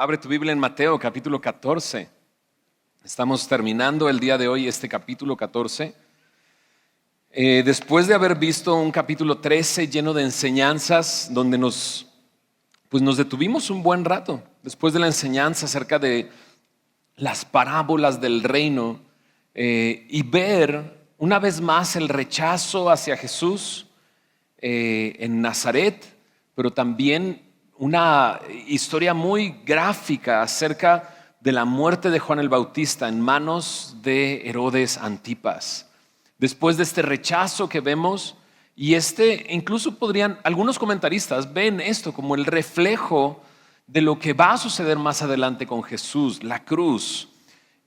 Abre tu Biblia en Mateo capítulo 14. Estamos terminando el día de hoy este capítulo 14. Después de haber visto un capítulo 13 lleno de enseñanzas donde nos detuvimos un buen rato. Después de la enseñanza acerca de las parábolas del reino y ver una vez más el rechazo hacia Jesús en Nazaret, pero también una historia muy gráfica acerca de la muerte de Juan el Bautista en manos de Herodes Antipas. Después de este rechazo que vemos, y incluso algunos comentaristas ven esto como el reflejo de lo que va a suceder más adelante con Jesús, la cruz.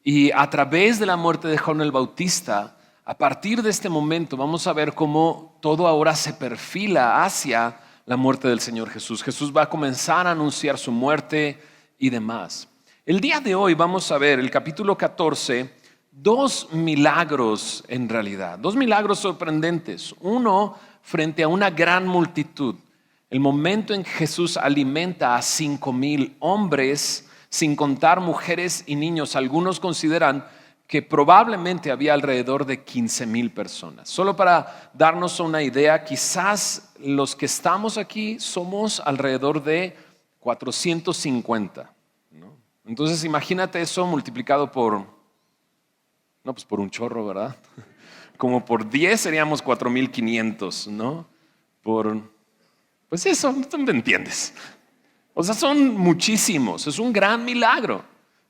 Y a través de la muerte de Juan el Bautista, a partir de este momento vamos a ver cómo todo ahora se perfila hacia la muerte del Señor Jesús. Jesús va a comenzar a anunciar su muerte y demás. El día de hoy vamos a ver el capítulo 14, dos milagros en realidad, dos milagros sorprendentes. Uno frente a una gran multitud. El momento en que Jesús alimenta a 5,000 hombres, sin contar mujeres y niños. Algunos consideran que probablemente había alrededor de 15,000 personas. Solo para darnos una idea, quizás los que estamos aquí somos alrededor de 450, ¿no? Entonces imagínate eso multiplicado por un chorro, ¿verdad? Como por 10 seríamos 4,500, ¿no? Pues eso, tú me entiendes. O sea, son muchísimos, es un gran milagro.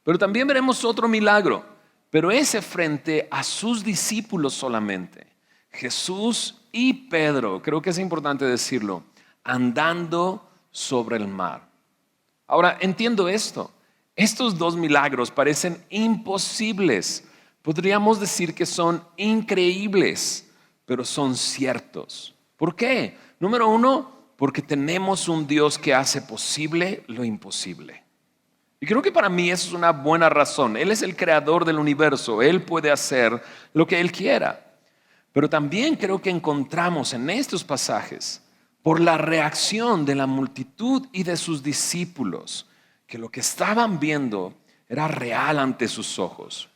Pero también veremos otro milagro, pero ese frente a sus discípulos solamente. Jesús y Pedro, creo que es importante decirlo, andando sobre el mar. Ahora, entiendo esto. Estos dos milagros parecen imposibles. Podríamos decir que son increíbles, pero son ciertos. ¿Por qué? Número uno, porque tenemos un Dios que hace posible lo imposible. Y creo que para mí eso es una buena razón. Él es el creador del universo. Él puede hacer lo que Él quiera. Pero también creo que encontramos en estos pasajes, por la reacción de la multitud y de sus discípulos, que lo que estaban viendo era real ante sus ojos.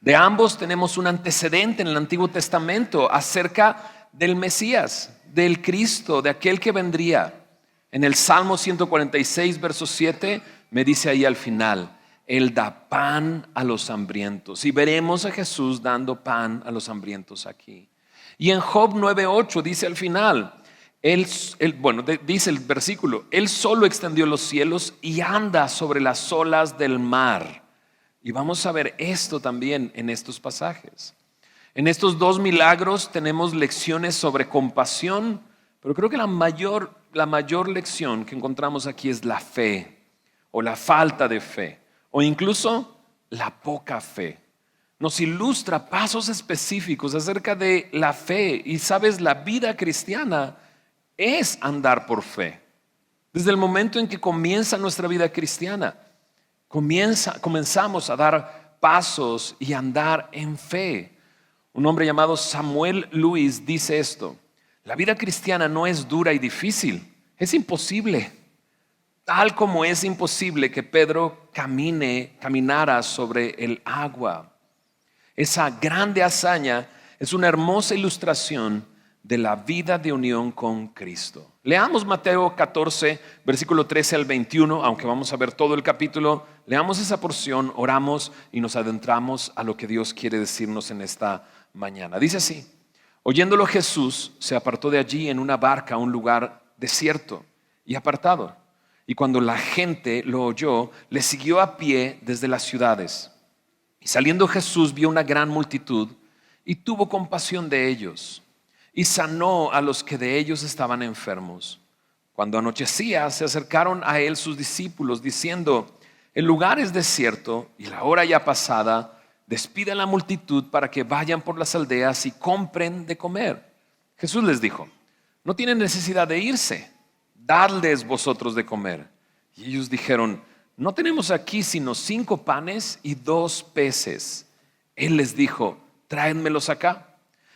De ambos tenemos un antecedente en el Antiguo Testamento acerca del Mesías, del Cristo, de aquel que vendría. En el Salmo 146, verso 7, me dice ahí al final, Él da pan a los hambrientos. Y veremos a Jesús dando pan a los hambrientos aquí. Y en Job 9:8 dice al final, dice el versículo, Él solo extendió los cielos y anda sobre las olas del mar. Y vamos a ver esto también en estos pasajes. En estos dos milagros tenemos lecciones sobre compasión, pero creo que la mayor lección que encontramos aquí es la fe, o la falta de fe, o incluso la poca fe. Nos ilustra pasos específicos acerca de la fe. Y sabes, la vida cristiana es andar por fe. Desde el momento en que comienza nuestra vida cristiana, comenzamos a dar pasos y andar en fe. Un hombre llamado Samuel Lewis dice esto: la vida cristiana no es dura y difícil, es imposible. Tal como es imposible que Pedro caminara sobre el agua. Esa grande hazaña es una hermosa ilustración de la vida de unión con Cristo. Leamos Mateo 14, versículo 13 al 21, aunque vamos a ver todo el capítulo. Leamos esa porción, oramos y nos adentramos a lo que Dios quiere decirnos en esta mañana. Dice así: oyéndolo Jesús se apartó de allí en una barca a un lugar desierto y apartado. Y cuando la gente lo oyó, le siguió a pie desde las ciudades. Y saliendo Jesús vio una gran multitud y tuvo compasión de ellos y sanó a los que de ellos estaban enfermos. Cuando anochecía, se acercaron a él sus discípulos diciendo: el lugar es desierto y la hora ya pasada. Despide a la multitud para que vayan por las aldeas y compren de comer. Jesús les dijo: no tienen necesidad de irse, dadles vosotros de comer. Y ellos dijeron: no tenemos aquí sino 5 panes y 2 peces. Él les dijo: tráenmelos acá.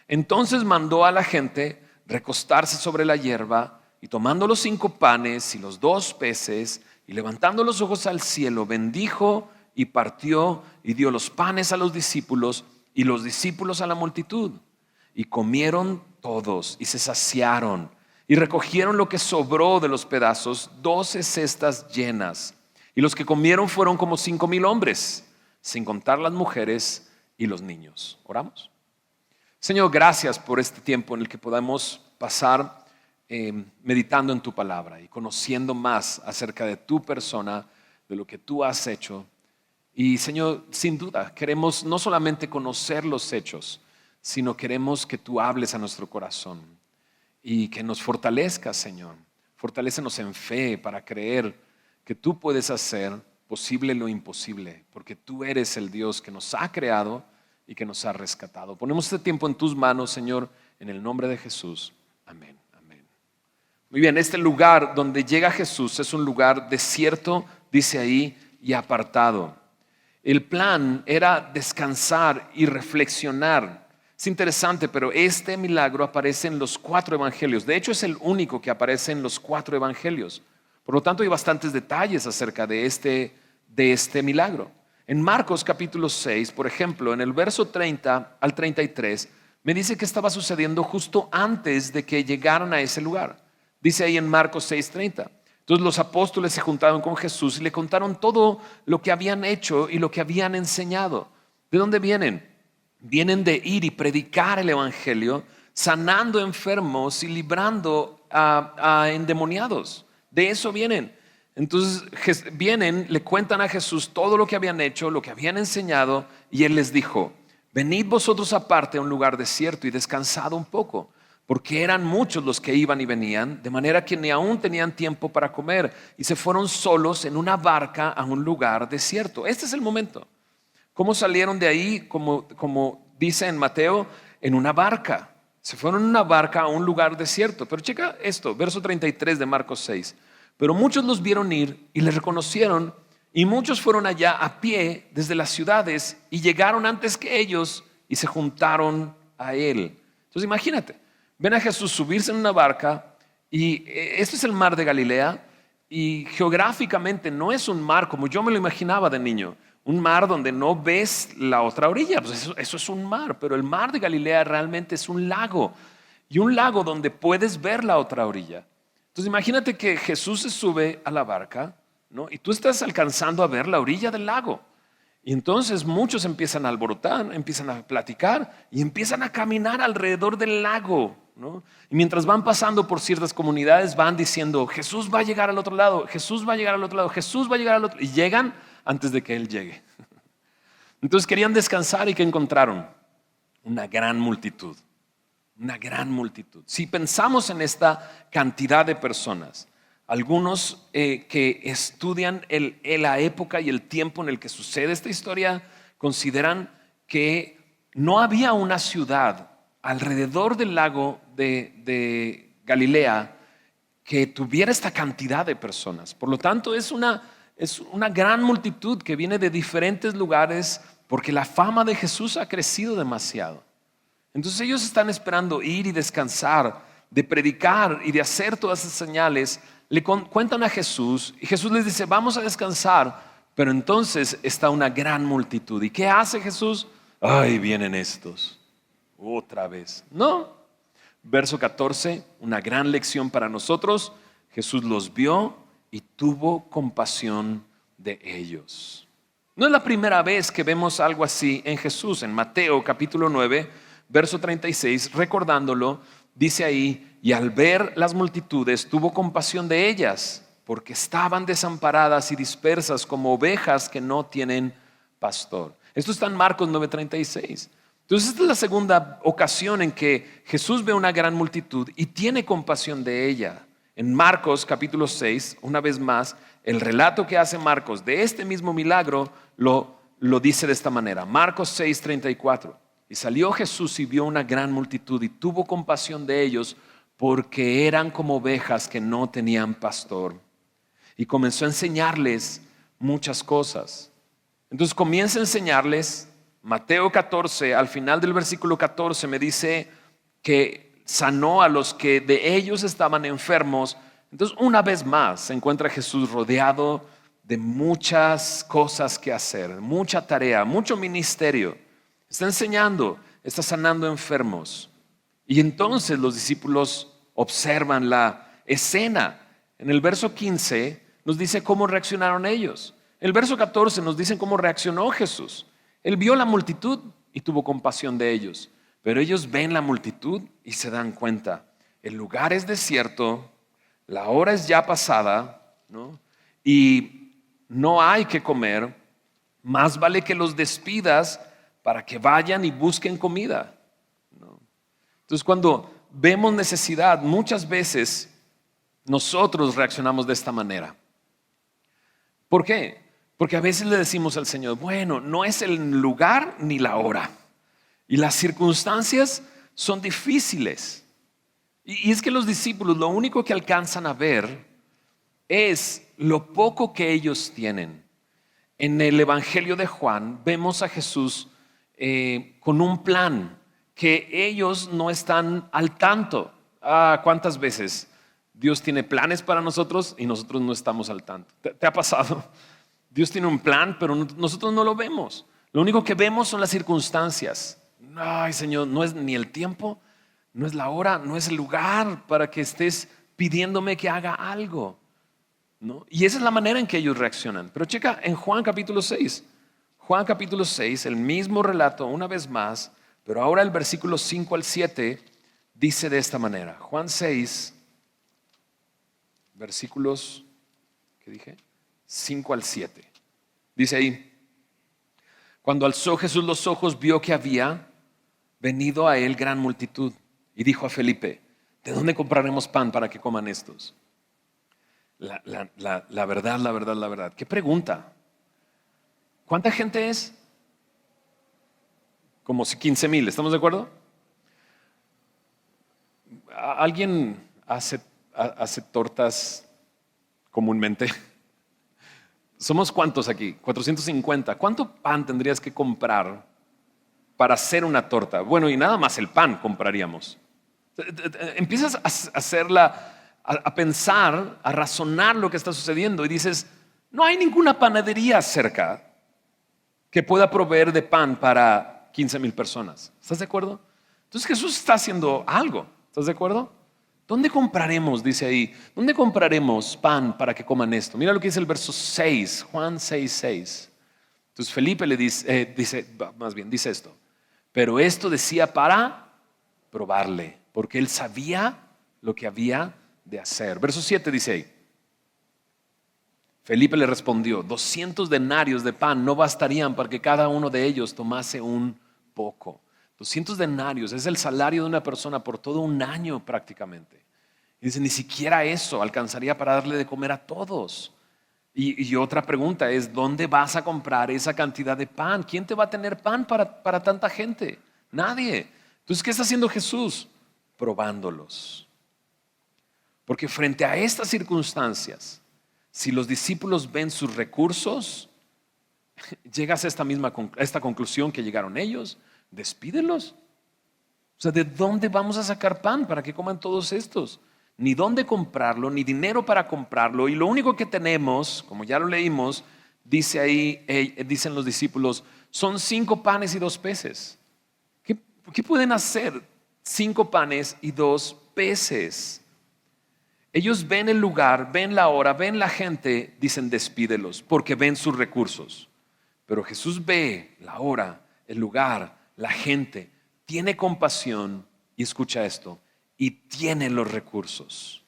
Entonces mandó a la gente recostarse sobre la hierba y tomando los 5 panes y los 2 peces Y levantando los ojos al cielo, bendijo y partió y dio los panes a los discípulos y los discípulos a la multitud. Y comieron todos y se saciaron y recogieron lo que sobró de los pedazos, 12 cestas llenas. Y los que comieron fueron como 5,000 hombres, sin contar las mujeres y los niños. ¿Oramos? Señor, gracias por este tiempo en el que podamos pasar meditando en tu palabra y conociendo más acerca de tu persona, de lo que tú has hecho. Y Señor, sin duda, queremos no solamente conocer los hechos, sino queremos que tú hables a nuestro corazón y que nos fortalezcas, Señor. Fortalécenos en fe para creer que tú puedes hacer posible lo imposible, porque tú eres el Dios que nos ha creado y que nos ha rescatado. Ponemos este tiempo en tus manos, Señor, en el nombre de Jesús. Amén. Amén. Muy bien, este lugar donde llega Jesús es un lugar desierto, dice ahí, y apartado. El plan era descansar y reflexionar. Es interesante, pero este milagro aparece en los 4 evangelios. De hecho, es el único que aparece en los 4 evangelios. Por lo tanto, hay bastantes detalles acerca de este milagro. En Marcos capítulo 6, por ejemplo, en el verso 30 al 33, me dice que estaba sucediendo justo antes de que llegaran a ese lugar. Dice ahí en Marcos 6:30. Entonces los apóstoles se juntaron con Jesús y le contaron todo lo que habían hecho y lo que habían enseñado. ¿De dónde vienen? Vienen de ir y predicar el evangelio, sanando enfermos y librando a endemoniados. De eso vienen. Entonces vienen, le cuentan a Jesús todo lo que habían hecho, lo que habían enseñado, y él les dijo: venid vosotros aparte a un lugar desierto y descansad un poco, porque eran muchos los que iban y venían, de manera que ni aún tenían tiempo para comer, y se fueron solos en una barca a un lugar desierto. Este es el momento. ¿Cómo salieron de ahí? Como dice en Mateo, en una barca. Se fueron en una barca a un lugar desierto. Pero checa esto, verso 33 de Marcos 6. Pero muchos los vieron ir y les reconocieron, y muchos fueron allá a pie desde las ciudades y llegaron antes que ellos y se juntaron a él. Entonces imagínate, ven a Jesús subirse en una barca y esto es el mar de Galilea, y geográficamente no es un mar como yo me lo imaginaba de niño, un mar donde no ves la otra orilla. Pues eso es un mar, pero el mar de Galilea realmente es un lago, y un lago donde puedes ver la otra orilla. Entonces imagínate que Jesús se sube a la barca, ¿no? Y tú estás alcanzando a ver la orilla del lago. Y entonces muchos empiezan a alborotar, empiezan a platicar y empiezan a caminar alrededor del lago, ¿no? Y mientras van pasando por ciertas comunidades van diciendo: Jesús va a llegar al otro lado, Jesús va a llegar al otro lado, Jesús va a llegar al otro lado. Y llegan antes de que Él llegue. Entonces querían descansar, y ¿qué encontraron? Una gran multitud. Una gran multitud. Si pensamos en esta cantidad de personas, algunos que estudian la época y el tiempo en el que sucede esta historia consideran que no había una ciudad alrededor del lago de Galilea que tuviera esta cantidad de personas. Por lo tanto, es una gran multitud que viene de diferentes lugares, porque la fama de Jesús ha crecido demasiado. Entonces ellos están esperando ir y descansar, de predicar y de hacer todas esas señales. Le cuentan a Jesús y Jesús les dice: vamos a descansar. Pero entonces está una gran multitud. ¿Y qué hace Jesús? Ay, vienen estos otra vez. No. Verso 14, una gran lección para nosotros. Jesús los vio y tuvo compasión de ellos. No es la primera vez que vemos algo así en Jesús. En Mateo capítulo 9, verso 36, recordándolo, dice ahí: y al ver las multitudes tuvo compasión de ellas, porque estaban desamparadas y dispersas como ovejas que no tienen pastor. Esto está en Marcos 9:36. Entonces esta es la segunda ocasión en que Jesús ve una gran multitud y tiene compasión de ella. En Marcos capítulo 6, una vez más, el relato que hace Marcos de este mismo milagro lo dice de esta manera. Marcos 6:34. Y salió Jesús y vio una gran multitud y tuvo compasión de ellos, porque eran como ovejas que no tenían pastor. Y comenzó a enseñarles muchas cosas. Entonces comienza a enseñarles. Mateo 14, al final del versículo 14 me dice que sanó a los que de ellos estaban enfermos. Entonces, una vez más, se encuentra Jesús rodeado de muchas cosas que hacer, mucha tarea, mucho ministerio. Está enseñando, está sanando enfermos. Y entonces los discípulos observan la escena. En el verso 15 nos dice cómo reaccionaron ellos. En el verso 14 nos dice cómo reaccionó Jesús. Él vio la multitud y tuvo compasión de ellos. Pero ellos ven la multitud y se dan cuenta. El lugar es desierto, la hora es ya pasada, ¿no? Y no hay que comer. Más vale que los despidas para que vayan y busquen comida, ¿no? Entonces, cuando vemos necesidad, muchas veces nosotros reaccionamos de esta manera. ¿Por qué? Porque a veces le decimos al Señor, bueno, no es el lugar ni la hora. Y las circunstancias son difíciles. Y es que los discípulos lo único que alcanzan a ver es lo poco que ellos tienen. En el Evangelio de Juan vemos a Jesús con un plan que ellos no están al tanto. ¿Cuántas veces Dios tiene planes para nosotros y nosotros no estamos al tanto? ¿Te ha pasado? Dios tiene un plan, pero nosotros no lo vemos. Lo único que vemos son las circunstancias. Ay, Señor, no es ni el tiempo, no es la hora, no es el lugar para que estés pidiéndome que haga algo, ¿no? Y esa es la manera en que ellos reaccionan. Pero checa en Juan capítulo 6. Juan capítulo 6, el mismo relato una vez más, pero ahora el versículo 5 al 7 dice de esta manera. Juan 6, versículos, ¿qué dije? 5 al 7. Dice ahí, cuando alzó Jesús los ojos, vio que había venido a él gran multitud y dijo a Felipe, ¿de dónde compraremos pan para que coman estos? La verdad. ¿Qué pregunta? ¿Cuánta gente es? Como 15,000, ¿estamos de acuerdo? ¿Alguien hace tortas comúnmente? ¿Somos cuántos aquí? 450. ¿Cuánto pan tendrías que comprar para hacer una torta? Bueno, y nada más el pan compraríamos. Empiezas a hacerla, a pensar, a razonar lo que está sucediendo y dices, no hay ninguna panadería cerca que pueda proveer de pan para 15,000 personas. ¿Estás de acuerdo? Entonces Jesús está haciendo algo. ¿Estás de acuerdo? ¿Dónde compraremos? Dice ahí. ¿Dónde compraremos pan para que coman esto? Mira lo que dice el verso 6, Juan 6, 6. Entonces Felipe le dice esto. Pero esto decía para probarle, porque él sabía lo que había de hacer. Verso 7 dice ahí. Felipe le respondió, 200 denarios de pan no bastarían para que cada uno de ellos tomase un poco. 200 denarios es el salario de una persona por todo un año prácticamente. Y dice, ni siquiera eso alcanzaría para darle de comer a todos. Y otra pregunta es, ¿dónde vas a comprar esa cantidad de pan? ¿Quién te va a tener pan para tanta gente? Nadie. Entonces, ¿qué está haciendo Jesús? Probándolos. Porque frente a estas circunstancias, si los discípulos ven sus recursos, llegas a esta conclusión que llegaron ellos, despídelos. O sea, ¿de dónde vamos a sacar pan para que coman todos estos? Ni dónde comprarlo, ni dinero para comprarlo. Y lo único que tenemos, como ya lo leímos, dice ahí, dicen los discípulos, son 5 panes y 2 peces. ¿Qué pueden hacer 5 panes y 2 peces? Ellos ven el lugar, ven la hora, ven la gente, dicen despídelos, porque ven sus recursos. Pero Jesús ve la hora, el lugar, la gente, tiene compasión y escucha esto, y tiene los recursos.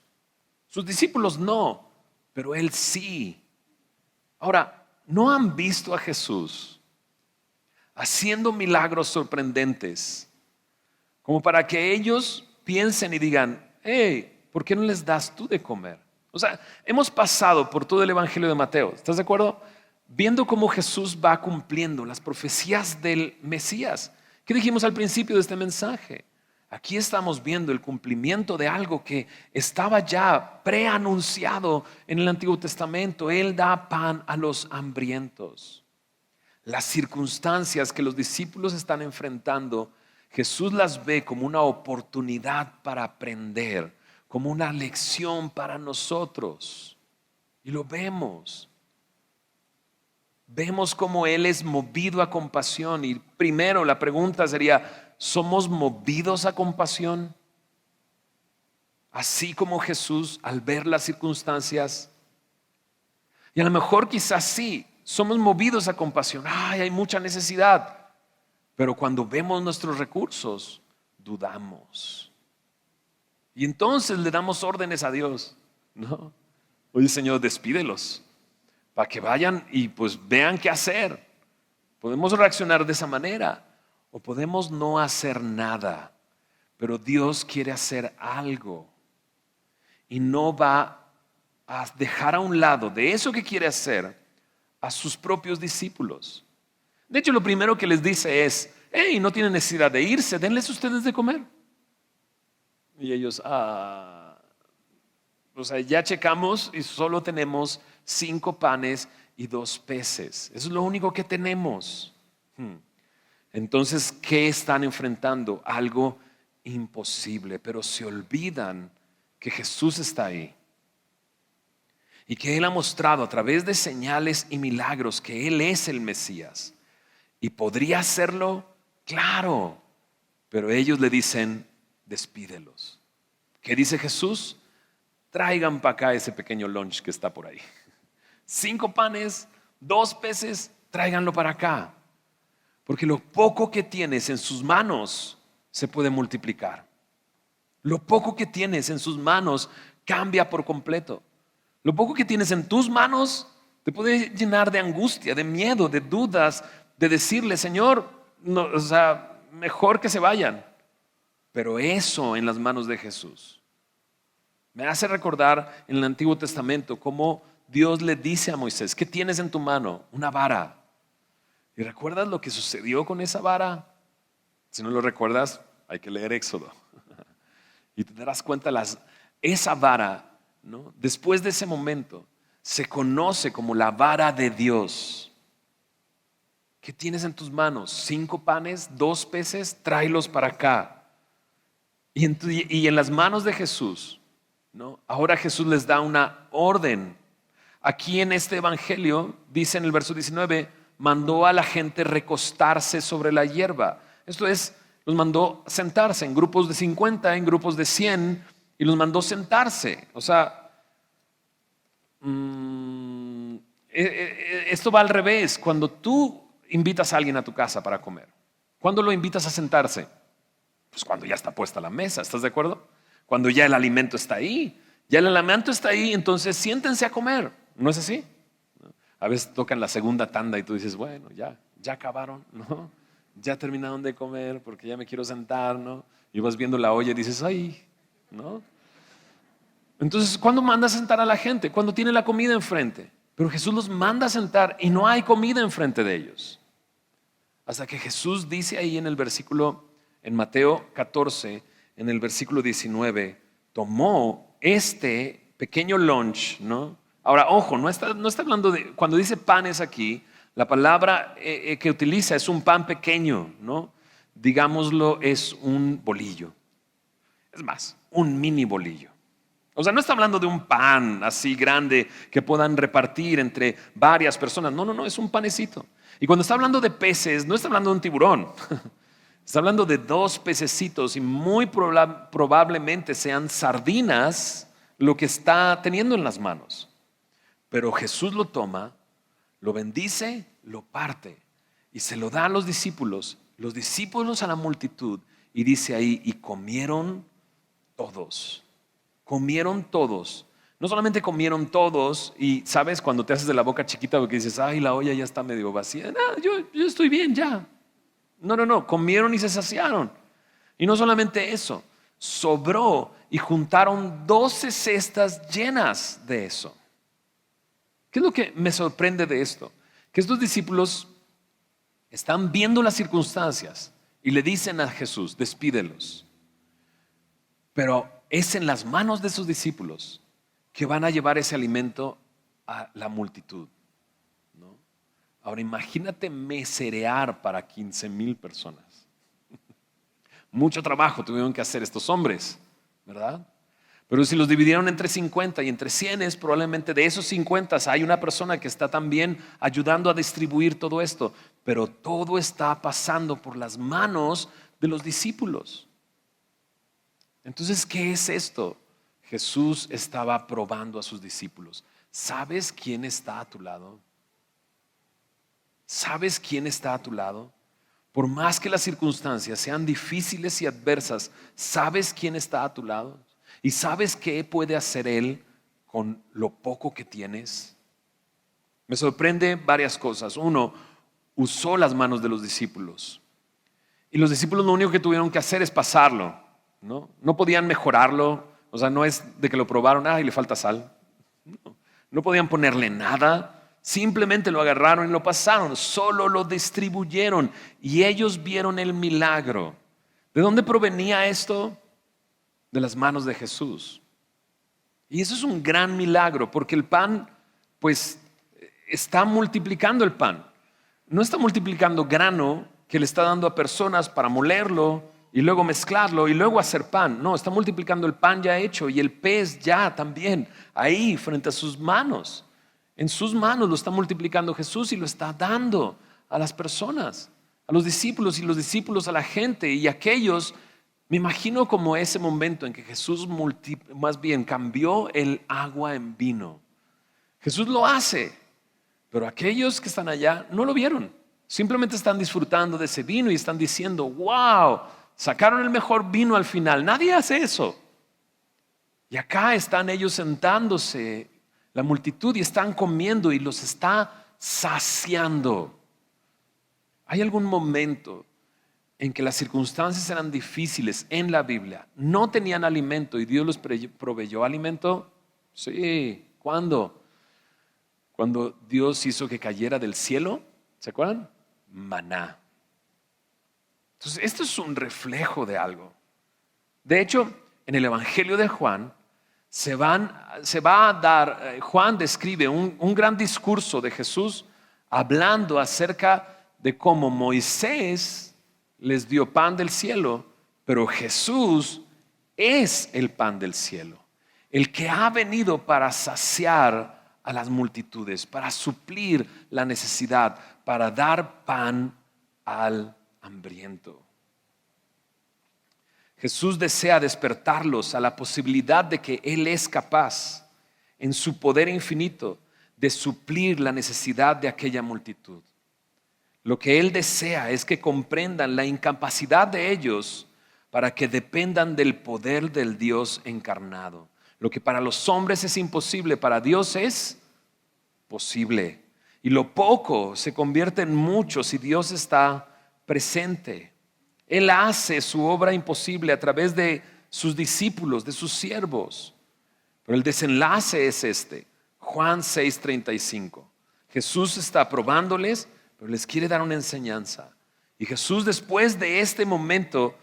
Sus discípulos no, pero él sí. Ahora, ¿no han visto a Jesús haciendo milagros sorprendentes como para que ellos piensen y digan, hey, ¿por qué no les das tú de comer? O sea, hemos pasado por todo el Evangelio de Mateo, ¿estás de acuerdo? Viendo cómo Jesús va cumpliendo las profecías del Mesías. ¿Qué dijimos al principio de este mensaje? Aquí estamos viendo el cumplimiento de algo que estaba ya preanunciado en el Antiguo Testamento. Él da pan a los hambrientos. Las circunstancias que los discípulos están enfrentando, Jesús las ve como una oportunidad para aprender, como una lección para nosotros. Y lo vemos. Vemos cómo Él es movido a compasión. Y primero la pregunta sería, ¿somos movidos a compasión? Así como Jesús al ver las circunstancias. Y a lo mejor quizás sí, somos movidos a compasión. Ay, hay mucha necesidad. Pero cuando vemos nuestros recursos, dudamos. Y entonces le damos órdenes a Dios. No. Oye, Señor, despídelos para que vayan y pues vean qué hacer. Podemos reaccionar de esa manera o podemos no hacer nada. Pero Dios quiere hacer algo y no va a dejar a un lado de eso que quiere hacer a sus propios discípulos. De hecho, lo primero que les dice es, hey, no tienen necesidad de irse, denles ustedes de comer. Y ellos, o sea, ya checamos y solo tenemos 5 panes y 2 peces. Eso es lo único que tenemos. Entonces, ¿qué están enfrentando? Algo imposible, pero se olvidan que Jesús está ahí. Y que Él ha mostrado a través de señales y milagros que Él es el Mesías. ¿Y podría hacerlo? Claro. Pero ellos le dicen, despídelos. ¿Qué dice Jesús? Traigan para acá ese pequeño lunch que está por ahí. 5 panes, 2 peces, tráiganlo para acá. Porque lo poco que tienes en sus manos se puede multiplicar. Lo poco que tienes en sus manos cambia por completo. Lo poco que tienes en tus manos te puede llenar de angustia, de miedo, de dudas, de decirle, Señor, no, o sea, mejor que se vayan. Pero eso en las manos de Jesús me hace recordar en el Antiguo Testamento cómo Dios le dice a Moisés, ¿qué tienes en tu mano? Una vara. ¿Y recuerdas lo que sucedió con esa vara? Si no lo recuerdas, hay que leer Éxodo. Y te darás cuenta, esa vara, ¿no? Después de ese momento, se conoce como la vara de Dios. ¿Qué tienes en tus manos? 5 panes, 2 peces, tráelos para acá. Y en las manos de Jesús, ¿no? Ahora Jesús les da una orden. Aquí en este evangelio, dice en el verso 19, mandó a la gente recostarse sobre la hierba. Esto es, los mandó sentarse en grupos de 50, en grupos de 100, y los mandó sentarse. O sea, esto va al revés. Cuando tú invitas a alguien a tu casa para comer, ¿cuándo lo invitas a sentarse? Pues cuando ya está puesta la mesa, ¿estás de acuerdo? Cuando ya el alimento está ahí. Ya el alimento está ahí, entonces siéntense a comer. ¿No es así? A veces tocan la segunda tanda y tú dices, bueno, ya acabaron, ¿no? Ya terminaron de comer porque ya me quiero sentar, ¿no? Y vas viendo la olla y dices, ay, ¿no? Entonces, ¿cuándo manda a sentar a la gente? Cuando tiene la comida enfrente. Pero Jesús los manda a sentar y no hay comida enfrente de ellos. Hasta que Jesús dice ahí en el versículo, en Mateo 14, en el versículo 19, tomó este pequeño lunch, ¿no? Ahora, ojo, no está hablando de, cuando dice panes aquí, la palabra que utiliza es un pan pequeño, ¿no? Digámoslo, es un bolillo. Es más, un mini bolillo. O sea, no está hablando de un pan así grande que puedan repartir entre varias personas. No, es un panecito. Y cuando está hablando de peces, no está hablando de un tiburón. Está hablando de 2 pececitos y muy probablemente sean sardinas lo que está teniendo en las manos. Pero Jesús lo toma, lo bendice, lo parte y se lo da a los discípulos a la multitud, y dice ahí, y comieron todos. Comieron todos. No solamente comieron todos, y sabes, cuando te haces de la boca chiquita porque dices, ay, la olla ya está medio vacía. No, yo estoy bien ya. No, comieron y se saciaron. Y no solamente eso, sobró y juntaron 12 cestas llenas de eso. ¿Qué es lo que me sorprende de esto? Que estos discípulos están viendo las circunstancias y le dicen a Jesús, despídelos. Pero es en las manos de sus discípulos que van a llevar ese alimento a la multitud, ¿no? Ahora imagínate meserear para 15,000 personas. Mucho trabajo tuvieron que hacer estos hombres, ¿verdad? Pero si los dividieron entre 50 y entre 100, probablemente de esos 50 hay una persona que está también ayudando a distribuir todo esto. Pero todo está pasando por las manos de los discípulos. Entonces, ¿qué es esto? Jesús estaba probando a sus discípulos. ¿Sabes quién está a tu lado? ¿Sabes quién está a tu lado? Por más que las circunstancias sean difíciles y adversas, ¿sabes quién está a tu lado? ¿Y sabes qué puede hacer Él con lo poco que tienes? Me sorprende varias cosas. Uno, usó las manos de los discípulos. Y los discípulos lo único que tuvieron que hacer es pasarlo. No podían mejorarlo. O sea, no es de que lo probaron, y le falta sal. No podían ponerle nada. Simplemente lo agarraron y lo pasaron. Solo lo distribuyeron. Y ellos vieron el milagro. ¿De dónde provenía esto? De las manos de Jesús. Y eso es un gran milagro, porque el pan, pues, está multiplicando el pan. No está multiplicando grano que le está dando a personas para molerlo y luego mezclarlo y luego hacer pan. No, está multiplicando el pan ya hecho y el pez ya también ahí frente a sus manos. En sus manos lo está multiplicando Jesús y lo está dando a las personas, a los discípulos y los discípulos a la gente. Y aquellos, me imagino como ese momento en que Jesús más bien cambió el agua en vino. Jesús lo hace, pero aquellos que están allá no lo vieron. Simplemente están disfrutando de ese vino y están diciendo, wow, sacaron el mejor vino al final. Nadie hace eso. Y acá están ellos sentándose, la multitud, y están comiendo y los está saciando. ¿Hay algún momento en que las circunstancias eran difíciles en la Biblia? No tenían alimento y Dios les proveyó alimento. Sí, ¿cuándo? Cuando Dios hizo que cayera del cielo, ¿se acuerdan? Maná. Entonces, esto es un reflejo de algo. De hecho, en el Evangelio de Juan se va a dar, Juan describe un gran discurso de Jesús hablando acerca de cómo Moisés les dio pan del cielo, pero Jesús es el pan del cielo, el que ha venido para saciar a las multitudes, para suplir la necesidad, para dar pan al hambriento. Jesús desea despertarlos a la posibilidad de que Él es capaz, en su poder infinito, de suplir la necesidad de aquella multitud. Lo que Él desea es que comprendan la incapacidad de ellos para que dependan del poder del Dios encarnado. Lo que para los hombres es imposible, para Dios es posible. Y lo poco se convierte en mucho si Dios está presente. Él hace su obra imposible a través de sus discípulos, de sus siervos. Pero el desenlace es este. Juan 6:35. Jesús está probándoles, pero les quiere dar una enseñanza. Y Jesús, después de este momento,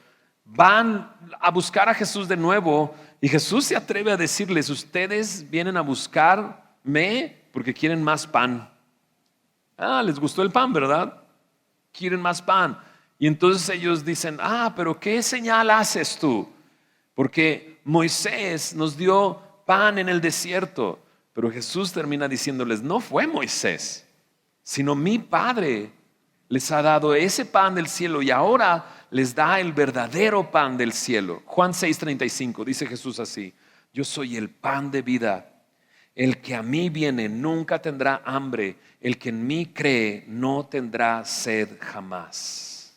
van a buscar a Jesús de nuevo. Y Jesús se atreve a decirles: ustedes vienen a buscarme porque quieren más pan. Les gustó el pan, ¿verdad? Quieren más pan. Y entonces ellos dicen: pero ¿qué señal haces tú? Porque Moisés nos dio pan en el desierto. Pero Jesús termina diciéndoles: no fue Moisés, sino mi Padre les ha dado ese pan del cielo y ahora les da el verdadero pan del cielo. Juan 6:35 dice Jesús así: yo soy el pan de vida. El que a mí viene nunca tendrá hambre. El que en mí cree no tendrá sed jamás.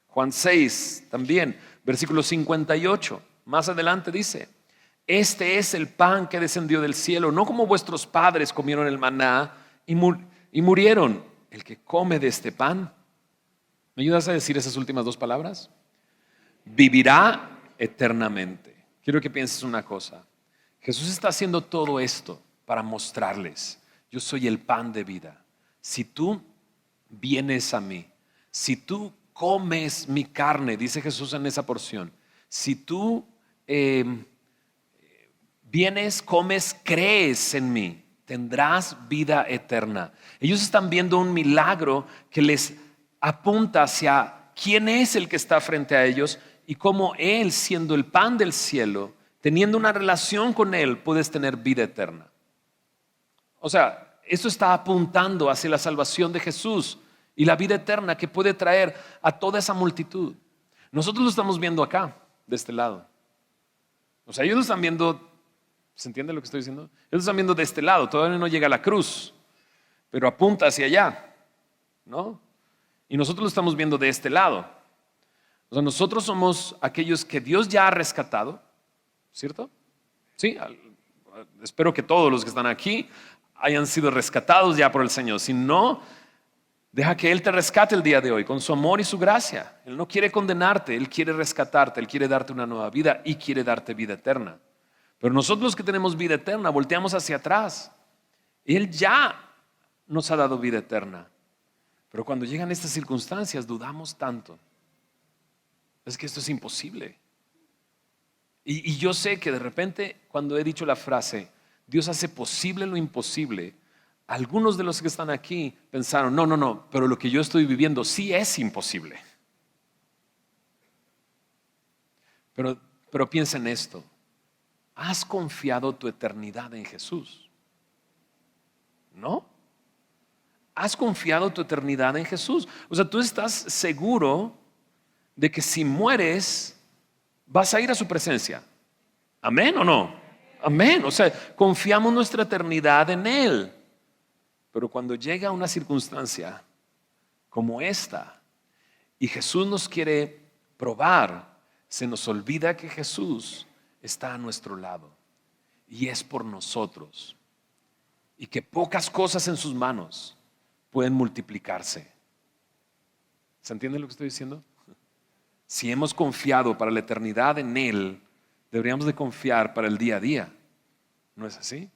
Juan 6 también, versículo 58. Más adelante dice: este es el pan que descendió del cielo, no como vuestros padres comieron el maná y murieron. El que come de este pan, ¿me ayudas a decir esas últimas dos palabras? Vivirá eternamente. Quiero que pienses una cosa. Jesús está haciendo todo esto para mostrarles: yo soy el pan de vida. Si tú vienes a mí, si tú comes mi carne, dice Jesús en esa porción, si tú vienes, comes, crees en mí, tendrás vida eterna. Ellos están viendo un milagro que les apunta hacia quién es el que está frente a ellos y cómo Él, siendo el pan del cielo, teniendo una relación con Él, puedes tener vida eterna. O sea, esto está apuntando hacia la salvación de Jesús y la vida eterna que puede traer a toda esa multitud. Nosotros lo estamos viendo acá, de este lado. O sea, ellos lo están viendo, ¿se entiende lo que estoy diciendo? Ellos lo están viendo de este lado, todavía no llega a la cruz, pero apunta hacia allá, ¿no? Y nosotros lo estamos viendo de este lado. O sea, nosotros somos aquellos que Dios ya ha rescatado, ¿cierto? Sí, espero que todos los que están aquí hayan sido rescatados ya por el Señor. Si no, deja que Él te rescate el día de hoy con su amor y su gracia. Él no quiere condenarte, Él quiere rescatarte, Él quiere darte una nueva vida y quiere darte vida eterna. Pero nosotros los que tenemos vida eterna volteamos hacia atrás. Él ya nos ha dado vida eterna. Pero cuando llegan estas circunstancias dudamos tanto. Es que esto es imposible. Y yo sé que de repente cuando he dicho la frase, Dios hace posible lo imposible, algunos de los que están aquí pensaron, no, pero lo que yo estoy viviendo sí es imposible. Pero piensa en esto. ¿Has confiado tu eternidad en Jesús? ¿No? ¿Has confiado tu eternidad en Jesús? O sea, tú estás seguro de que si mueres vas a ir a su presencia. ¿Amén o no? Amén. O sea, confiamos nuestra eternidad en Él. Pero cuando llega una circunstancia como esta y Jesús nos quiere probar, se nos olvida que Jesús está a nuestro lado y es por nosotros y que pocas cosas en sus manos pueden multiplicarse. ¿Se entiende lo que estoy diciendo? Si hemos confiado para la eternidad en Él, deberíamos de confiar para el día a día. ¿No es así?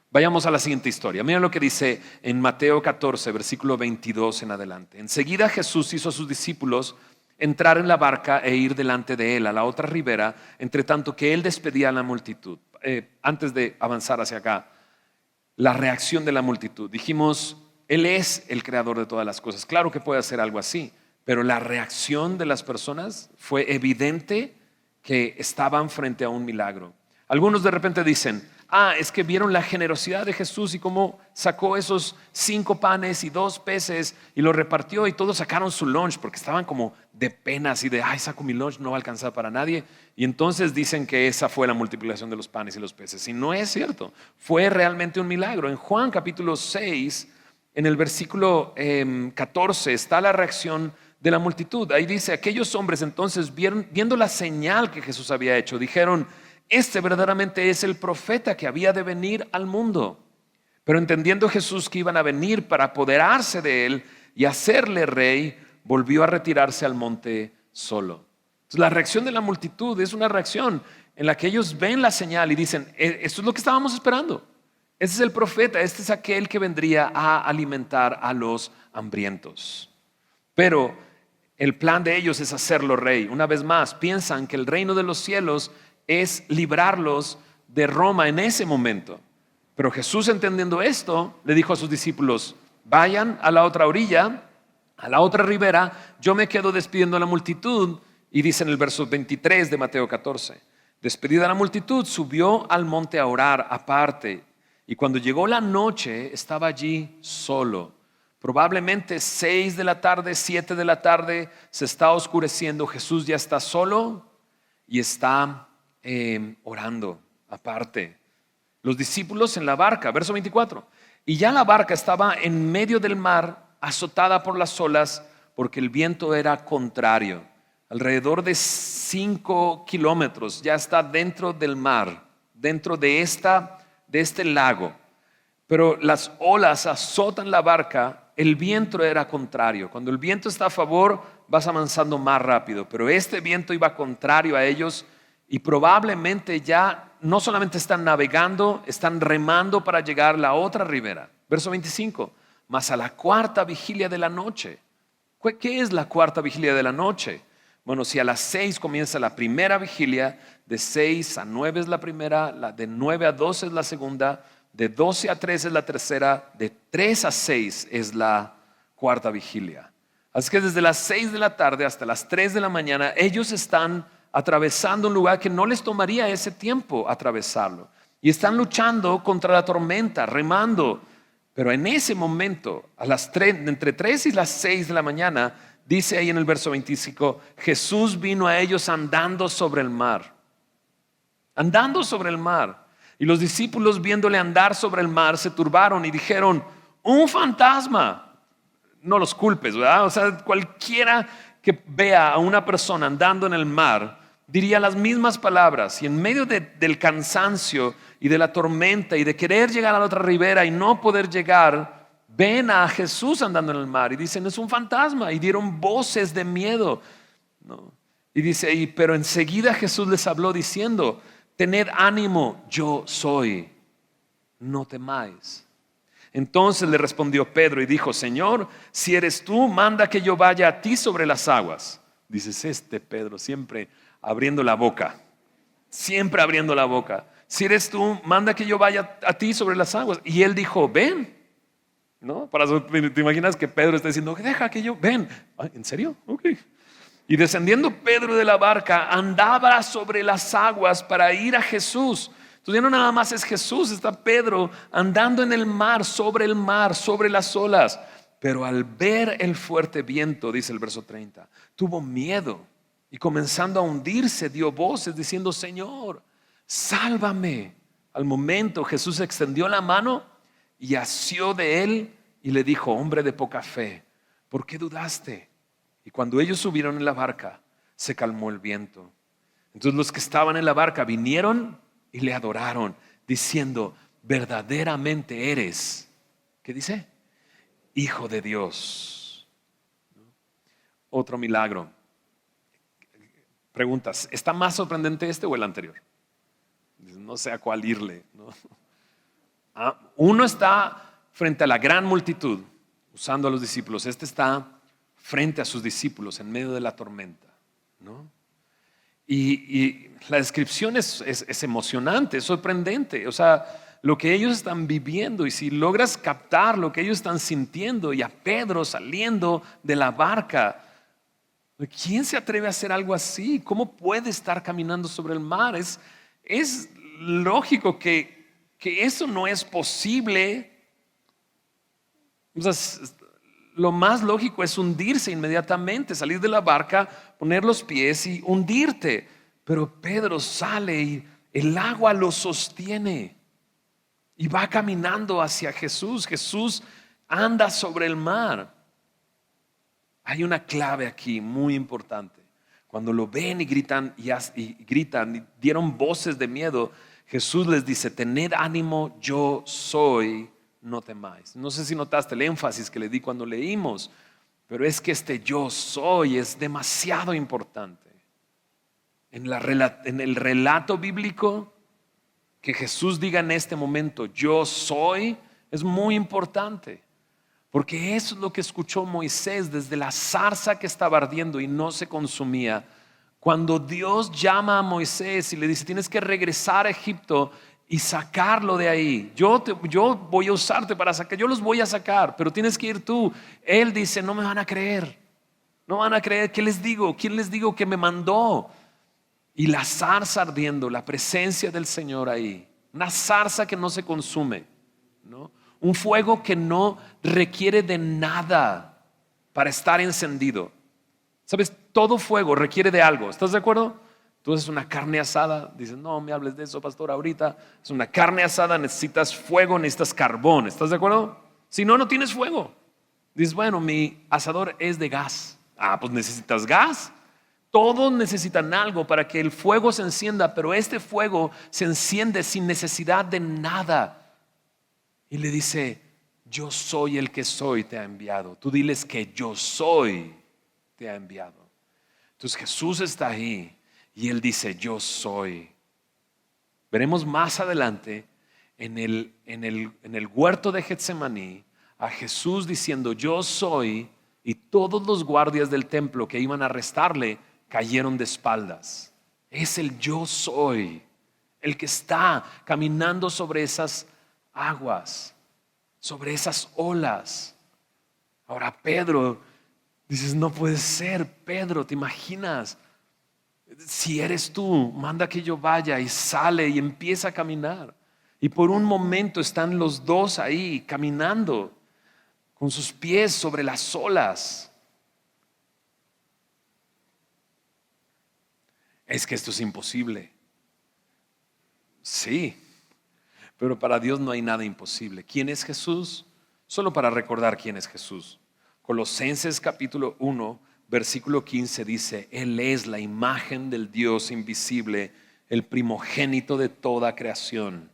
Vayamos a la siguiente historia. Miren lo que dice en Mateo 14, versículo 22 en adelante. Enseguida Jesús hizo a sus discípulos entrar en la barca e ir delante de Él a la otra ribera, entre tanto que Él despedía a la multitud. Antes de avanzar hacia acá, la reacción de la multitud. Dijimos, Él es el creador de todas las cosas. Claro que puede hacer algo así, pero la reacción de las personas fue evidente que estaban frente a un milagro. Algunos de repente dicen, es que vieron la generosidad de Jesús y cómo sacó esos 5 panes y 2 peces y lo repartió y todos sacaron su lunch porque estaban como de penas y de, saco mi lunch, no va a alcanzar para nadie. Y entonces dicen que esa fue la multiplicación de los panes y los peces. Y no es cierto, fue realmente un milagro. En Juan capítulo 6, en el versículo 14, está la reacción de la multitud. Ahí dice, aquellos hombres entonces viendo la señal que Jesús había hecho, dijeron, este verdaderamente es el profeta que había de venir al mundo. Pero entendiendo Jesús que iban a venir para apoderarse de él y hacerle rey, volvió a retirarse al monte solo. Entonces, la reacción de la multitud es una reacción en la que ellos ven la señal y dicen, esto es lo que estábamos esperando. Este es el profeta, este es aquel que vendría a alimentar a los hambrientos. Pero el plan de ellos es hacerlo rey. Una vez más, piensan que el reino de los cielos es librarlos de Roma en ese momento. Pero Jesús, entendiendo esto, le dijo a sus discípulos, vayan a la otra orilla, a la otra ribera, yo me quedo despidiendo a la multitud. Y dice en el verso 23 de Mateo 14, despedida la multitud, subió al monte a orar aparte. Y cuando llegó la noche, estaba allí solo. Probablemente 6 de la tarde, 7 de la tarde, se está oscureciendo. Jesús ya está solo y está orando aparte. Los discípulos en la barca, verso 24. Y ya la barca estaba en medio del mar, azotada por las olas, porque el viento era contrario. Alrededor de 5 kilómetros ya está dentro del mar, dentro de este lago. Pero las olas azotan la barca, el viento era contrario. Cuando el viento está a favor, vas avanzando más rápido. Pero este viento iba contrario a ellos. Y probablemente ya no solamente están navegando, están remando para llegar a la otra ribera. Verso 25, mas a la cuarta vigilia de la noche. ¿Qué es la cuarta vigilia de la noche? Bueno, si a las 6 comienza la primera vigilia, de 6 a 9 es la primera, de 9 a 12 es la segunda, de 12 a 3 es la tercera, de 3 a 6 es la cuarta vigilia. Así que desde las 6 de la tarde hasta las 3 de la mañana ellos están atravesando un lugar que no les tomaría ese tiempo atravesarlo. Y están luchando contra la tormenta, remando. Pero en ese momento, entre 3 y las 6 de la mañana, dice ahí en el verso 25, Jesús vino a ellos andando sobre el mar. Andando sobre el mar. Y los discípulos, viéndole andar sobre el mar, se turbaron y dijeron: un fantasma. No los culpes, ¿verdad? O sea, cualquiera que vea a una persona andando en el mar diría las mismas palabras, y en medio del cansancio y de la tormenta y de querer llegar a la otra ribera y no poder llegar, ven a Jesús andando en el mar y dicen: es un fantasma, y dieron voces de miedo, ¿no? Y dice, pero enseguida Jesús les habló diciendo: tened ánimo, yo soy, no temáis. Entonces le respondió Pedro y dijo: Señor, si eres tú, manda que yo vaya a ti sobre las aguas. Dices, Pedro siempre abriendo la boca, siempre abriendo la boca. Si eres tú, manda que yo vaya a ti sobre las aguas. Y él dijo: ven. ¿No? ¿Te imaginas que Pedro está diciendo: deja que yo, ven? ¿En serio? Ok. Y descendiendo Pedro de la barca, andaba sobre las aguas para ir a Jesús. Entonces ya no nada más es Jesús, está Pedro andando en el mar, sobre las olas. Pero al ver el fuerte viento, dice el verso 30, tuvo miedo y comenzando a hundirse dio voces diciendo: Señor, sálvame. Al momento Jesús extendió la mano y asió de él y le dijo: hombre de poca fe, ¿por qué dudaste? Y cuando ellos subieron en la barca, se calmó el viento. Entonces los que estaban en la barca vinieron y le adoraron, diciendo: verdaderamente eres, ¿qué dice? Hijo de Dios. Otro milagro. Preguntas: ¿está más sorprendente este o el anterior? No sé a cuál irle, ¿no? Uno está frente a la gran multitud, usando a los discípulos. Este está frente a sus discípulos en medio de la tormenta, ¿no? Y la descripción es emocionante, es sorprendente. O sea, lo que ellos están viviendo, y si logras captar lo que ellos están sintiendo, y a Pedro saliendo de la barca, ¿quién se atreve a hacer algo así? ¿Cómo puede estar caminando sobre el mar? Es lógico que eso no es posible. O sea, lo más lógico es hundirse inmediatamente, salir de la barca, poner los pies y hundirte. Pero Pedro sale y el agua lo sostiene y va caminando hacia Jesús. Jesús anda sobre el mar. Hay una clave aquí muy importante. Cuando lo ven y gritan y dieron voces de miedo, Jesús les dice: tened ánimo, yo soy, no temáis. No sé si notaste el énfasis que le di cuando leímos, pero es que este yo soy es demasiado importante. En el relato bíblico, que Jesús diga en este momento yo soy, es muy importante, porque eso es lo que escuchó Moisés desde la zarza que estaba ardiendo y no se consumía. Cuando Dios llama a Moisés y le dice: tienes que regresar a Egipto y sacarlo de ahí. Yo voy a usarte para sacar, yo los voy a sacar, pero tienes que ir tú. Él dice: no me van a creer. No van a creer. ¿Qué les digo? ¿Quién les digo que me mandó? Y la zarza ardiendo, la presencia del Señor ahí. Una zarza que no se consume, ¿no? Un fuego que no requiere de nada para estar encendido. ¿Sabes? Todo fuego requiere de algo. ¿Estás de acuerdo? Tú haces una carne asada, dices: no me hables de eso, pastor, ahorita. Es una carne asada, necesitas fuego, necesitas carbón. ¿Estás de acuerdo? Si no, no tienes fuego. Dices: bueno, mi asador es de gas. Pues necesitas gas. Todos necesitan algo para que el fuego se encienda, pero este fuego se enciende sin necesidad de nada. Y le dice: yo soy el que soy, te ha enviado. Tú diles que yo soy, te ha enviado. Entonces Jesús está ahí y él dice: yo soy. Veremos más adelante en el huerto de Getsemaní a Jesús diciendo: yo soy, y todos los guardias del templo que iban a arrestarle cayeron de espaldas. Es el yo soy, el que está caminando sobre esas aguas, sobre esas olas. Ahora Pedro, dices: no puede ser, Pedro, ¿te imaginas? Si eres tú, manda que yo vaya, y sale y empieza a caminar. Y por un momento están los dos ahí caminando con sus pies sobre las olas. Es que esto es imposible. Sí, pero para Dios no hay nada imposible. ¿Quién es Jesús? Solo para recordar quién es Jesús. Colosenses capítulo 1, versículo 15 dice: Él es la imagen del Dios invisible, el primogénito de toda creación.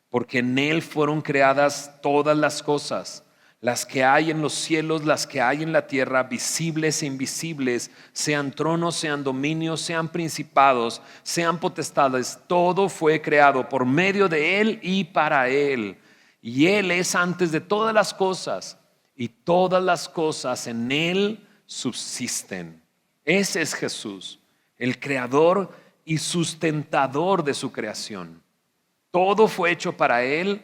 Porque en Él fueron creadas todas las cosas, las que hay en los cielos, las que hay en la tierra, visibles e invisibles, sean tronos, sean dominios, sean principados, sean potestades. Todo fue creado por medio de Él y para Él. Y Él es antes de todas las cosas, y todas las cosas en Él subsisten. Ese es Jesús, el creador y sustentador de su creación. Todo fue hecho para Él,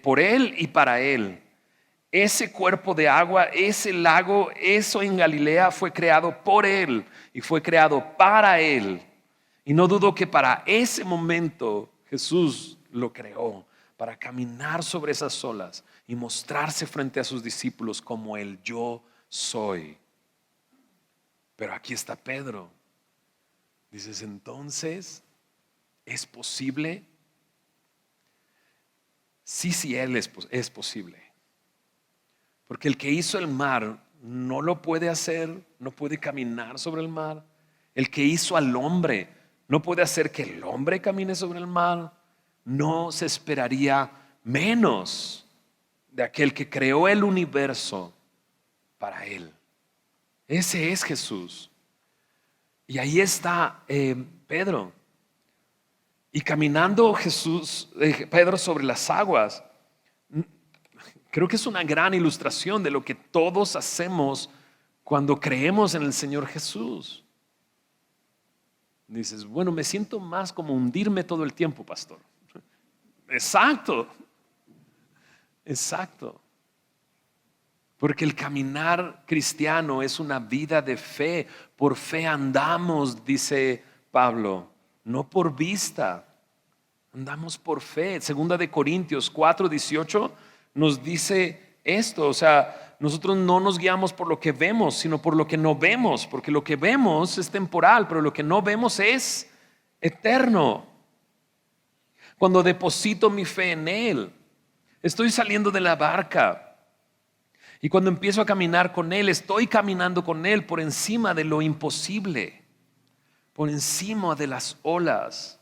por Él y para Él. Ese cuerpo de agua, ese lago, eso en Galilea fue creado por Él y fue creado para Él. Y no dudo que para ese momento Jesús lo creó, para caminar sobre esas olas y mostrarse frente a sus discípulos como el yo soy. Pero aquí está Pedro. Dices, entonces, ¿es posible? Sí, Él es posible. Porque el que hizo el mar no lo puede hacer, no puede caminar sobre el mar. El que hizo al hombre no puede hacer que el hombre camine sobre el mar. No se esperaría menos de aquel que creó el universo para Él. Ese es Jesús. Y ahí está Pedro. Y caminando Pedro sobre las aguas, creo que es una gran ilustración de lo que todos hacemos cuando creemos en el Señor Jesús. Dices, bueno, me siento más como hundirme todo el tiempo, pastor. Exacto, exacto. Porque el caminar cristiano es una vida de fe. Por fe andamos, dice Pablo, no por vista. Andamos por fe. Segunda de Corintios 4:18 nos dice esto. O sea, nosotros no nos guiamos por lo que vemos, sino por lo que no vemos. Porque lo que vemos es temporal, pero lo que no vemos es eterno. Cuando deposito mi fe en Él, estoy saliendo de la barca. Y cuando empiezo a caminar con Él, estoy caminando con Él por encima de lo imposible, por encima de las olas.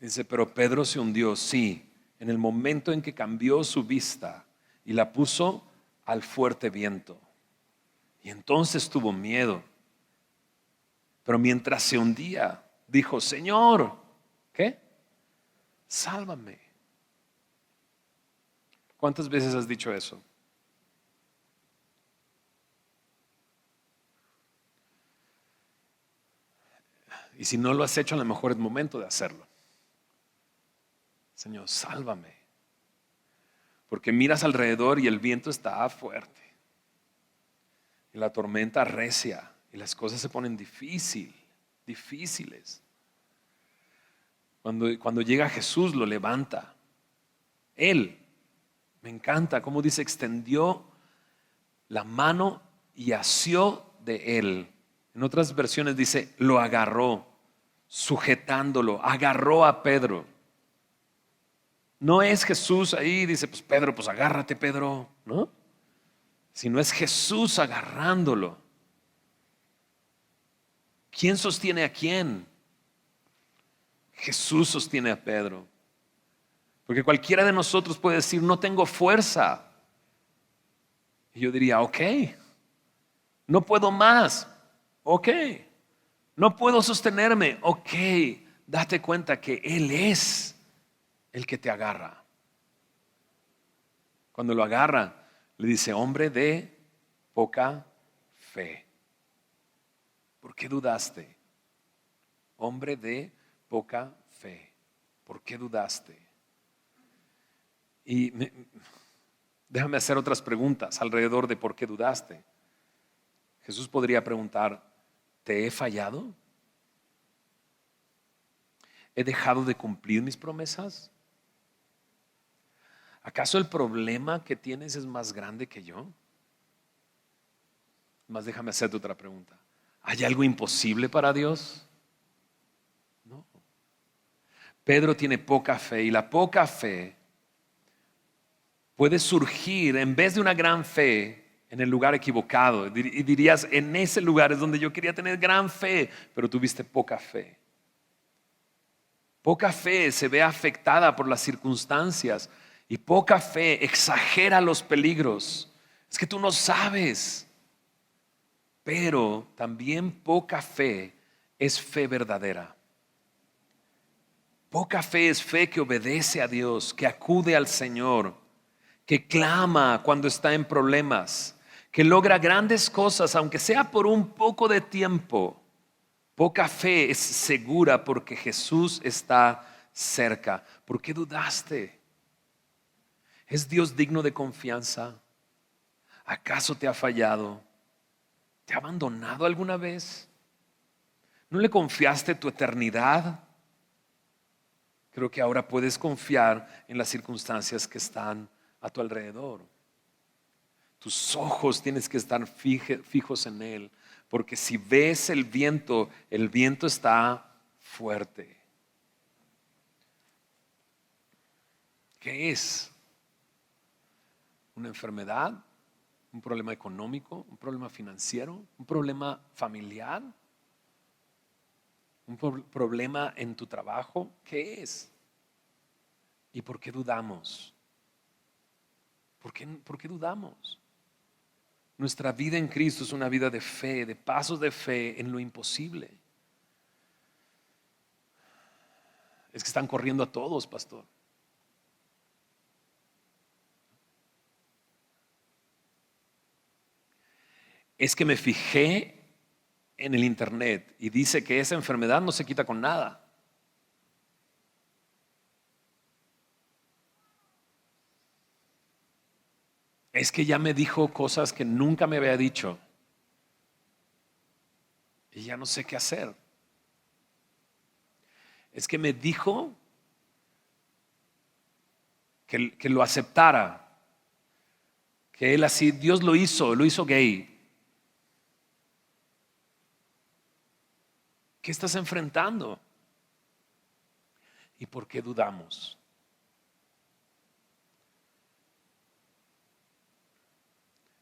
Dice, pero Pedro se hundió, sí, en el momento en que cambió su vista y la puso al fuerte viento. Y entonces tuvo miedo. Pero mientras se hundía, dijo, Señor, ¿qué? Sálvame. ¿Cuántas veces has dicho eso? Y si no lo has hecho, a lo mejor es momento de hacerlo. Señor, sálvame. Porque miras alrededor y el viento está fuerte. Y la tormenta recia. Y las cosas se ponen difíciles. Cuando llega Jesús lo levanta. Él, me encanta cómo dice, extendió la mano y asió de él. En otras versiones dice, lo agarró, sujetándolo, agarró a Pedro. No es Jesús ahí, dice, pues Pedro, pues agárrate, Pedro, ¿no? Sino es Jesús agarrándolo. ¿Quién sostiene a quién? Jesús sostiene a Pedro. Porque cualquiera de nosotros puede decir, no tengo fuerza. Y yo diría, ok, no puedo más, ok, no puedo sostenerme, ok, date cuenta que Él es el que te agarra. Cuando lo agarra, le dice, hombre de poca fe. ¿Por qué dudaste? Hombre de poca fe. ¿Por qué dudaste? Y déjame hacer otras preguntas alrededor de por qué dudaste. Jesús podría preguntar, ¿Te he fallado? ¿He dejado de cumplir mis promesas? ¿Acaso el problema que tienes es más grande que yo? Más déjame hacerte otra pregunta. ¿Hay algo imposible para Dios? No. Pedro tiene poca fe y la poca fe puede surgir en vez de una gran fe en el lugar equivocado. Y dirías, en ese lugar es donde yo quería tener gran fe, pero tuviste poca fe. Poca fe se ve afectada por las circunstancias y poca fe exagera los peligros. Es que tú no sabes. Pero también poca fe es fe verdadera. Poca fe es fe que obedece a Dios, que acude al Señor, que clama cuando está en problemas, que logra grandes cosas, aunque sea por un poco de tiempo. Poca fe es segura porque Jesús está cerca. ¿Por qué dudaste? ¿Es Dios digno de confianza? ¿Acaso te ha fallado? ¿Te ha abandonado alguna vez? ¿No le confiaste tu eternidad? Creo que ahora puedes confiar en las circunstancias que están a tu alrededor. Tus ojos tienes que estar fijos en Él, porque si ves el viento está fuerte. ¿Qué es? ¿Una enfermedad? ¿Un problema económico? ¿Un problema financiero? ¿Un problema familiar? ¿Un problema en tu trabajo? ¿Qué es? ¿Y por qué dudamos? ¿Por qué dudamos? Nuestra vida en Cristo es una vida de fe, de pasos de fe en lo imposible. Es que están corriendo a todos, pastor. Es que me fijé en el internet y dice que esa enfermedad no se quita con nada. Es que ya me dijo cosas que nunca me había dicho y ya no sé qué hacer. Es que me dijo que lo aceptara, que él así, Dios lo hizo gay. ¿Qué estás enfrentando? ¿Y por qué dudamos?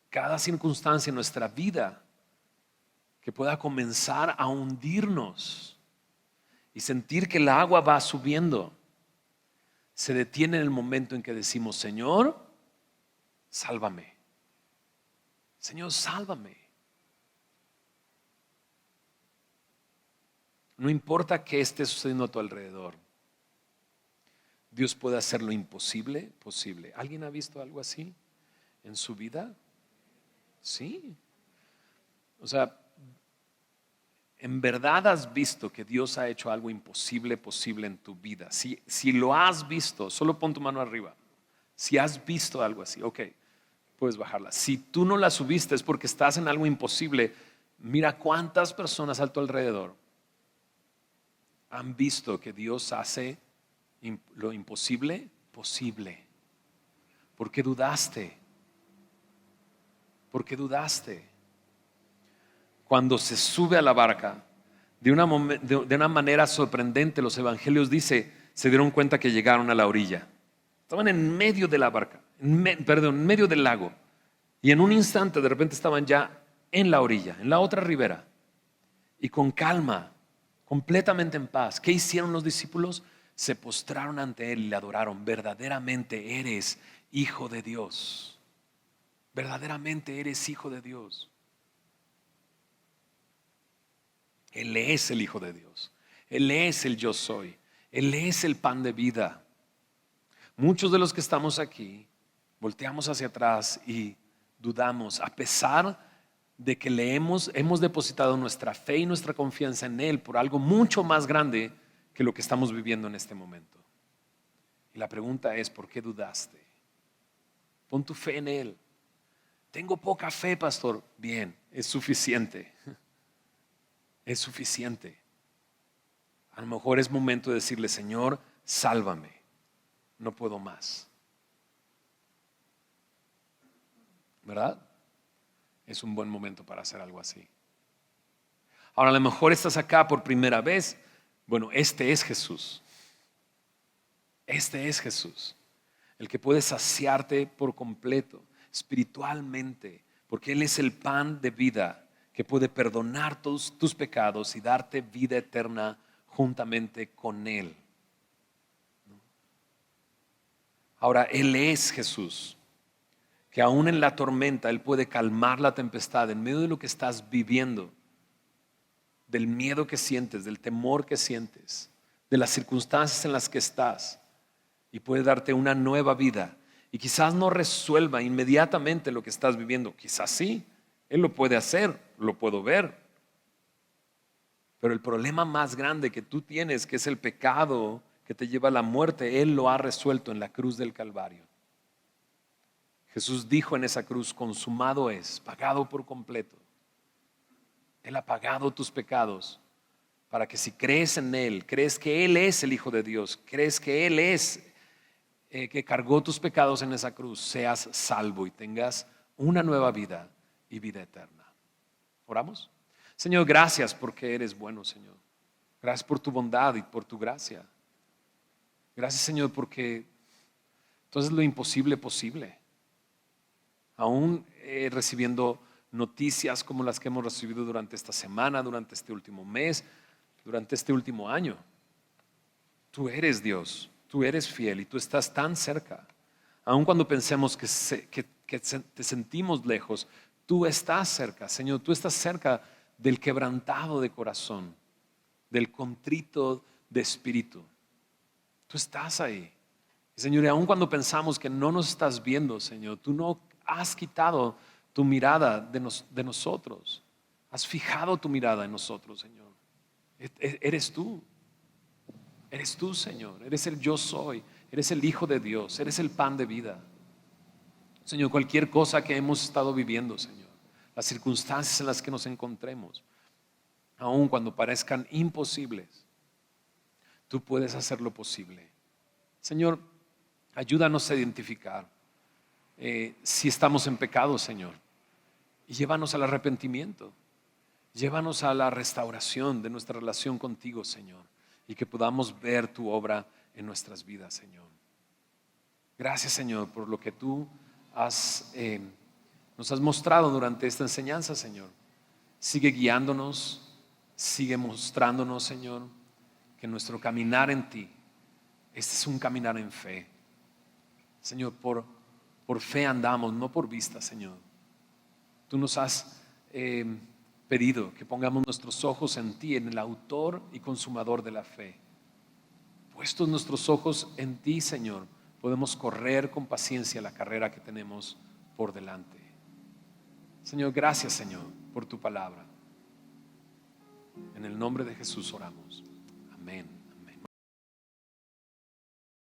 Cada circunstancia en nuestra vida que pueda comenzar a hundirnos y sentir que el agua va subiendo, se detiene en el momento en que decimos, Señor, sálvame. Señor, sálvame. No importa qué esté sucediendo a tu alrededor, Dios puede hacer lo imposible posible. ¿Alguien ha visto algo así en su vida? Sí. O sea, ¿en verdad has visto que Dios ha hecho algo imposible posible en tu vida? Si lo has visto, solo pon tu mano arriba. Si has visto algo así, ok, puedes bajarla. Si tú no la subiste es porque estás en algo imposible. Mira cuántas personas a tu alrededor han visto que Dios hace lo imposible posible. ¿Por qué dudaste? ¿Por qué dudaste? Cuando se sube a la barca, de una manera sorprendente, los evangelios dice, se dieron cuenta que llegaron a la orilla. Estaban en medio de la barca, en medio del lago. Y en un instante de repente estaban ya en la orilla, en la otra ribera. Y con calma, completamente en paz. ¿Qué hicieron los discípulos? Se postraron ante Él y le adoraron. Verdaderamente eres hijo de Dios. Verdaderamente eres hijo de Dios. Él es el Hijo de Dios. Él es el yo soy. Él es el pan de vida. Muchos de los que estamos aquí volteamos hacia atrás y dudamos, a pesar de que hemos depositado nuestra fe y nuestra confianza en Él por algo mucho más grande que lo que estamos viviendo en este momento. Y la pregunta es, ¿por qué dudaste? Pon tu fe en Él. Tengo poca fe, pastor. Bien, es suficiente. es suficiente. A lo mejor es momento de decirle: Señor, sálvame, no puedo más. ¿Verdad? Es un buen momento para hacer algo así. Ahora, a lo mejor estás acá por primera vez. Bueno, este es Jesús. Este es Jesús, el que puede saciarte por completo, espiritualmente, porque Él es el pan de vida que puede perdonar todos tus pecados y darte vida eterna juntamente con Él. Ahora, Él es Jesús, que aún en la tormenta Él puede calmar la tempestad en medio de lo que estás viviendo, del miedo que sientes, del temor que sientes, de las circunstancias en las que estás, y puede darte una nueva vida. Y quizás no resuelva inmediatamente lo que estás viviendo, quizás sí, Él lo puede hacer, lo puedo ver. Pero el problema más grande que tú tienes, que es el pecado que te lleva a la muerte, Él lo ha resuelto en la cruz del Calvario. Jesús dijo en esa cruz: consumado es, pagado por completo. Él ha pagado tus pecados para que si crees en Él, crees que Él es el Hijo de Dios, crees que Él es que cargó tus pecados en esa cruz, seas salvo y tengas una nueva vida y vida eterna. ¿Oramos? Señor, gracias porque eres bueno, Señor. Gracias por tu bondad y por tu gracia. Gracias, Señor, porque entonces lo imposible posible. Aún recibiendo noticias como las que hemos recibido durante esta semana, durante este último mes, durante este último año. Tú eres Dios, tú eres fiel y tú estás tan cerca. Aun cuando pensemos que te sentimos lejos, tú estás cerca, Señor. Tú estás cerca del quebrantado de corazón, del contrito de espíritu. Tú estás ahí. Señor, y aun cuando pensamos que no nos estás viendo, Señor, tú no has quitado tu mirada de nosotros. Has fijado tu mirada en nosotros, Señor. Eres tú. Eres tú, Señor. Eres el yo soy. Eres el Hijo de Dios. Eres el pan de vida. Señor, cualquier cosa que hemos estado viviendo, Señor, las circunstancias en las que nos encontremos, aun cuando parezcan imposibles, tú puedes hacerlo posible. Señor, ayúdanos a identificar si estamos en pecado, Señor, y llévanos al arrepentimiento. Llévanos a la restauración de nuestra relación contigo, Señor, y que podamos ver tu obra en nuestras vidas, Señor. Gracias, Señor, por lo que tú nos has mostrado durante esta enseñanza, Señor. Sigue guiándonos, sigue mostrándonos, Señor, que nuestro caminar en ti, este es un caminar en fe. Señor, por fe andamos, no por vista, Señor. Tú nos has pedido que pongamos nuestros ojos en ti, en el autor y consumador de la fe. Puestos nuestros ojos en ti, Señor, podemos correr con paciencia la carrera que tenemos por delante. Señor, gracias, Señor, por tu palabra. En el nombre de Jesús oramos. Amén.